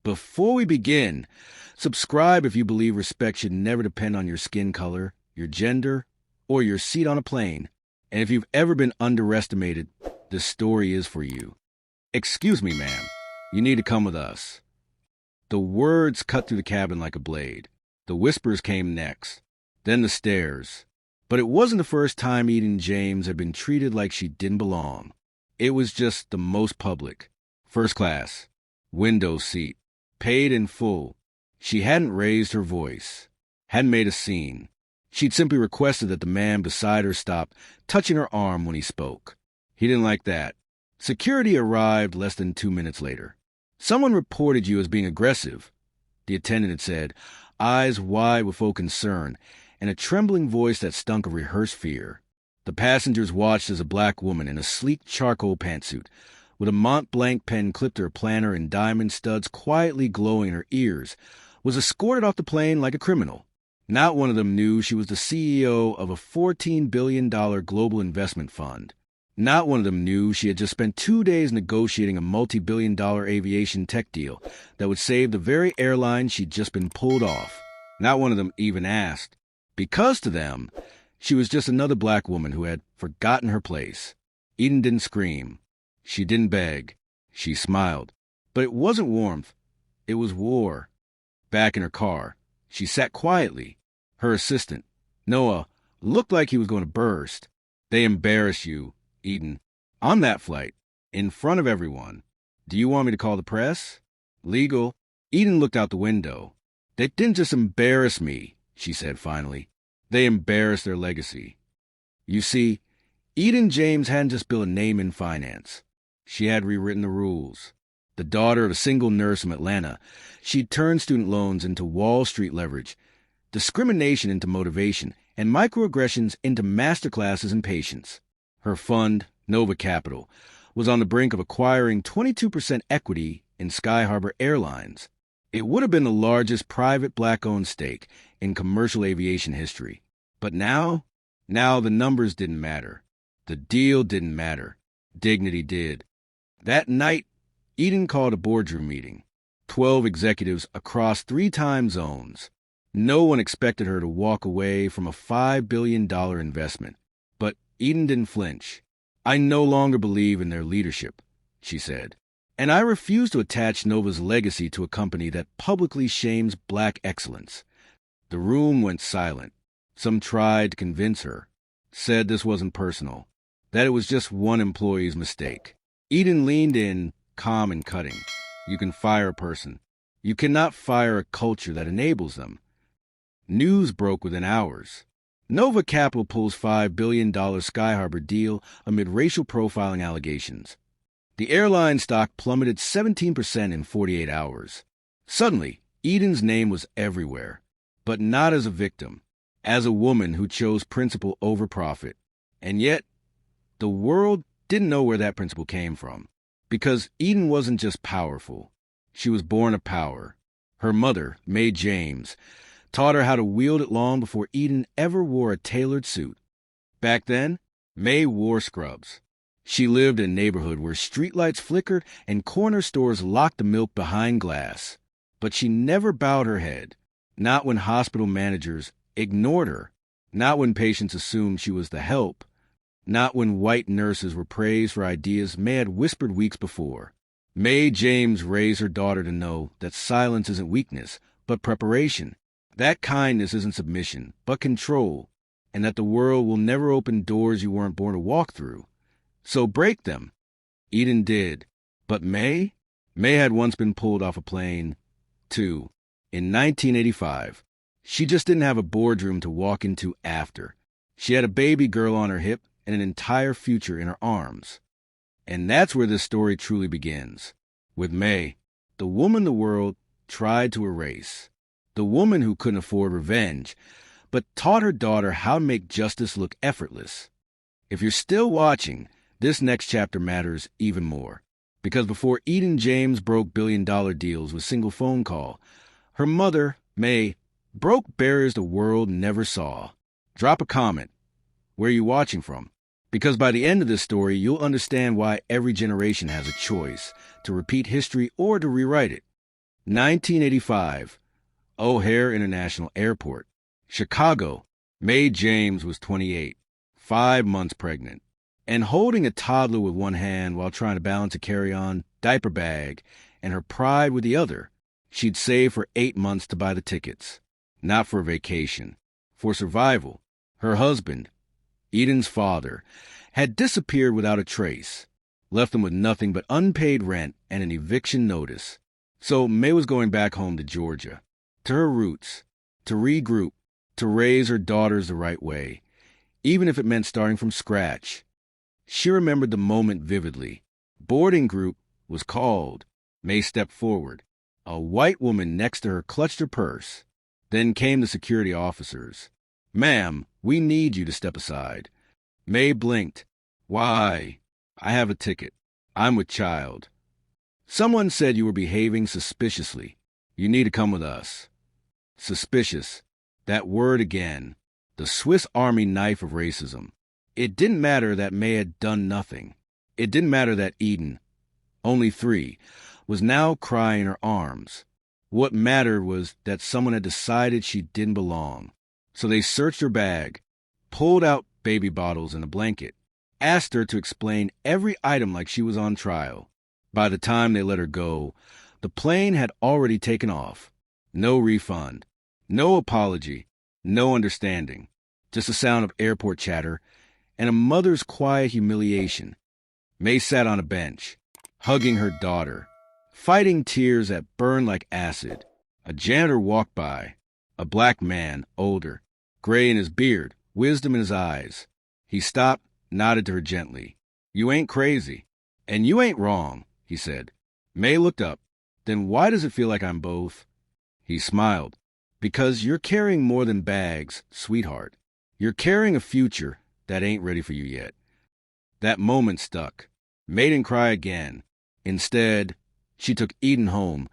Before we begin, subscribe if you believe respect should never depend on your skin color, your gender, or your seat on a plane. And if you've ever been underestimated, this story is for you. Excuse me, ma'am. You need to come with us. The words cut through the cabin like a blade. The whispers came next, then the stares. But it wasn't the first time Eden James had been treated like she didn't belong. It was just the most public. First class, window seat, paid in full. She hadn't raised her voice, hadn't made a scene. She'd simply requested that the man beside her stop touching her arm when he spoke. He didn't like that. Security arrived less than 2 minutes later. Someone reported you as being aggressive, the attendant had said, eyes wide with full concern, and a trembling voice that stunk of rehearsed fear. The passengers watched as a black woman in a sleek charcoal pantsuit, with a Mont Blanc pen clipped to her plantar and diamond studs quietly glowing in her ears, was escorted off the plane like a criminal. Not one of them knew she was the CEO of a $14 billion global investment fund. Not one of them knew she had just spent 2 days negotiating a multi-billion-dollar aviation tech deal that would save the very airline she'd just been pulled off. Not one of them even asked, because to them, she was just another black woman who had forgotten her place. Eden didn't scream. She didn't beg. She smiled. But it wasn't warmth. It was war. Back in her car, she sat quietly. Her assistant, Noah, looked like he was going to burst. They embarrass you, Eden, on that flight, in front of everyone. Do you want me to call the press? Legal. Eden looked out the window. They didn't just embarrass me, she said finally. They embarrassed their legacy. You see, Eden James hadn't just built a name in finance. She had rewritten the rules. The daughter of a single nurse from Atlanta, she'd turned student loans into Wall Street leverage, discrimination into motivation, and microaggressions into masterclasses in patience. Her fund, Nova Capital, was on the brink of acquiring 22% equity in Sky Harbor Airlines. It would have been the largest private black-owned stake in commercial aviation history. But now the numbers didn't matter. The deal didn't matter. Dignity did. That night, Eden called a boardroom meeting. 12 executives across 3 time zones. No one expected her to walk away from a $5 billion investment. But Eden didn't flinch. I no longer believe in their leadership, she said. And I refuse to attach Nova's legacy to a company that publicly shames black excellence. The room went silent. Some tried to convince her, said this wasn't personal, that it was just one employee's mistake. Eden leaned in, calm and cutting. You can fire a person. You cannot fire a culture that enables them. News broke within hours. Nova Capital pulls $5 billion Sky Harbor deal amid racial profiling allegations. The airline stock plummeted 17% in 48 hours. Suddenly, Eden's name was everywhere, but not as a victim, as a woman who chose principle over profit. And yet, the world didn't know where that principle came from, because Eden wasn't just powerful. She was born of power. Her mother, Mae James, taught her how to wield it long before Eden ever wore a tailored suit. Back then, Mae wore scrubs. She lived in a neighborhood where streetlights flickered and corner stores locked the milk behind glass. But she never bowed her head, not when hospital managers ignored her, not when patients assumed she was the help, not when white nurses were praised for ideas Mae had whispered weeks before. Mae James raised her daughter to know that silence isn't weakness, but preparation, that kindness isn't submission, but control, and that the world will never open doors you weren't born to walk through. So break them. Eden did. But Mae had once been pulled off a plane, too, in 1985. She just didn't have a boardroom to walk into after. She had a baby girl on her hip and an entire future in her arms. And that's where this story truly begins. With Mae, the woman the world tried to erase. The woman who couldn't afford revenge, but taught her daughter how to make justice look effortless. If you're still watching, this next chapter matters even more. Because before Eden James broke billion-dollar deals with single phone call, her mother, Mae, broke barriers the world never saw. Drop a comment. Where are you watching from? Because by the end of this story, you'll understand why every generation has a choice to repeat history or to rewrite it. 1985, O'Hare International Airport. Chicago, Mae James was 28, 5 months pregnant, and holding a toddler with one hand while trying to balance a carry-on diaper bag and her pride with the other. She'd saved for 8 months to buy the tickets, not for a vacation, for survival. Her husband, Eden's father, had disappeared without a trace, left them with nothing but unpaid rent and an eviction notice. So Mae was going back home to Georgia, to her roots, to regroup, to raise her daughters the right way, even if it meant starting from scratch. She remembered the moment vividly. Boarding group was called. Mae stepped forward. A white woman next to her clutched her purse. Then came the security officers. "Ma'am, we need you to step aside." Mae blinked. "Why?" "I have a ticket. I'm with child." "Someone said you were behaving suspiciously. You need to come with us." Suspicious. That word again. The Swiss Army knife of racism. It didn't matter that Mae had done nothing. It didn't matter that Eden, only 3, was now crying in her arms. What mattered was that someone had decided she didn't belong. So they searched her bag, pulled out baby bottles and a blanket, asked her to explain every item like she was on trial. By the time they let her go, the plane had already taken off. No refund, no apology, no understanding, just the sound of airport chatter and a mother's quiet humiliation. Mae sat on a bench, hugging her daughter, fighting tears that burned like acid. A janitor walked by, a black man, older, gray in his beard, wisdom in his eyes. He stopped, nodded to her gently. "You ain't crazy, and you ain't wrong," he said. Mae looked up. "Then why does it feel like I'm both?" He smiled. "Because you're carrying more than bags, sweetheart. You're carrying a future that ain't ready for you yet." That moment stuck. Mae didn't cry again. Instead, she took Eden home,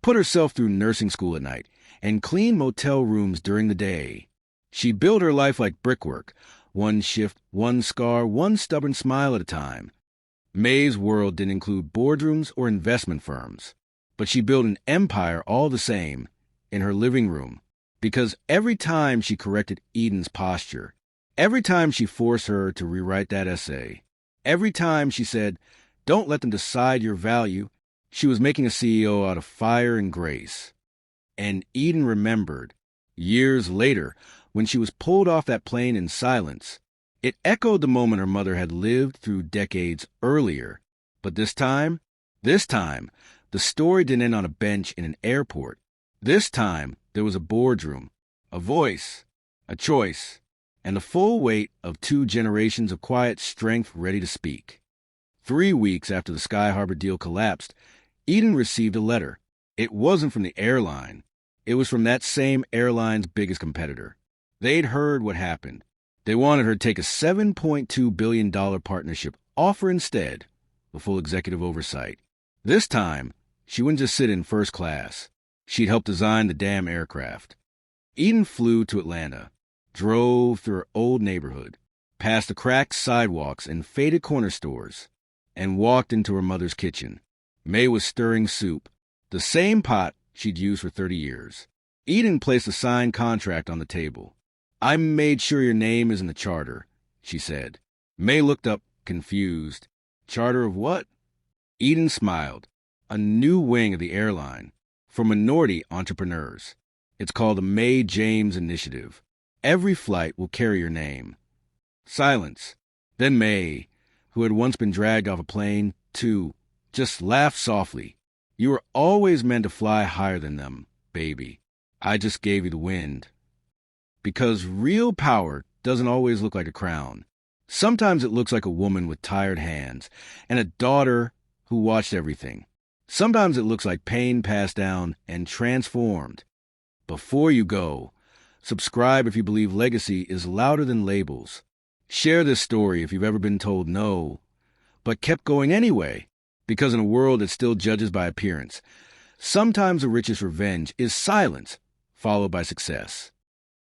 put herself through nursing school at night, and cleaned motel rooms during the day. She built her life like brickwork, one shift, one scar, one stubborn smile at a time. Mae's world didn't include boardrooms or investment firms, but she built an empire all the same, in her living room, because every time she corrected Eden's posture, every time she forced her to rewrite that essay, every time she said, "Don't let them decide your value," she was making a CEO out of fire and grace. And Eden remembered, years later, when she was pulled off that plane in silence. It echoed the moment her mother had lived through decades earlier. But this time, the story didn't end on a bench in an airport. This time, there was a boardroom, a voice, a choice, and the full weight of 2 generations of quiet strength ready to speak. 3 weeks after the Sky Harbor deal collapsed, Eden received a letter. It wasn't from the airline. It was from that same airline's biggest competitor. They'd heard what happened. They wanted her to take a $7.2 billion partnership offer instead, with full executive oversight. This time, she wouldn't just sit in first class. She'd help design the damn aircraft. Eden flew to Atlanta, drove through her old neighborhood, past the cracked sidewalks and faded corner stores, and walked into her mother's kitchen. Mae was stirring soup, the same pot she'd used for 30 years. Eden placed a signed contract on the table. "I made sure your name is in the charter," she said. Mae looked up, confused. "Charter of what?" Eden smiled. "A new wing of the airline, for minority entrepreneurs. It's called the Mae James Initiative. Every flight will carry your name." Silence. Then Mae, who had once been dragged off a plane, too, just laughed softly. "You were always meant to fly higher than them, baby. I just gave you the wind." Because real power doesn't always look like a crown. Sometimes it looks like a woman with tired hands and a daughter who watched everything. Sometimes it looks like pain passed down and transformed. Before you go, subscribe if you believe legacy is louder than labels. Share this story if you've ever been told no, but kept going anyway, because in a world that still judges by appearance, sometimes the richest revenge is silence, followed by success.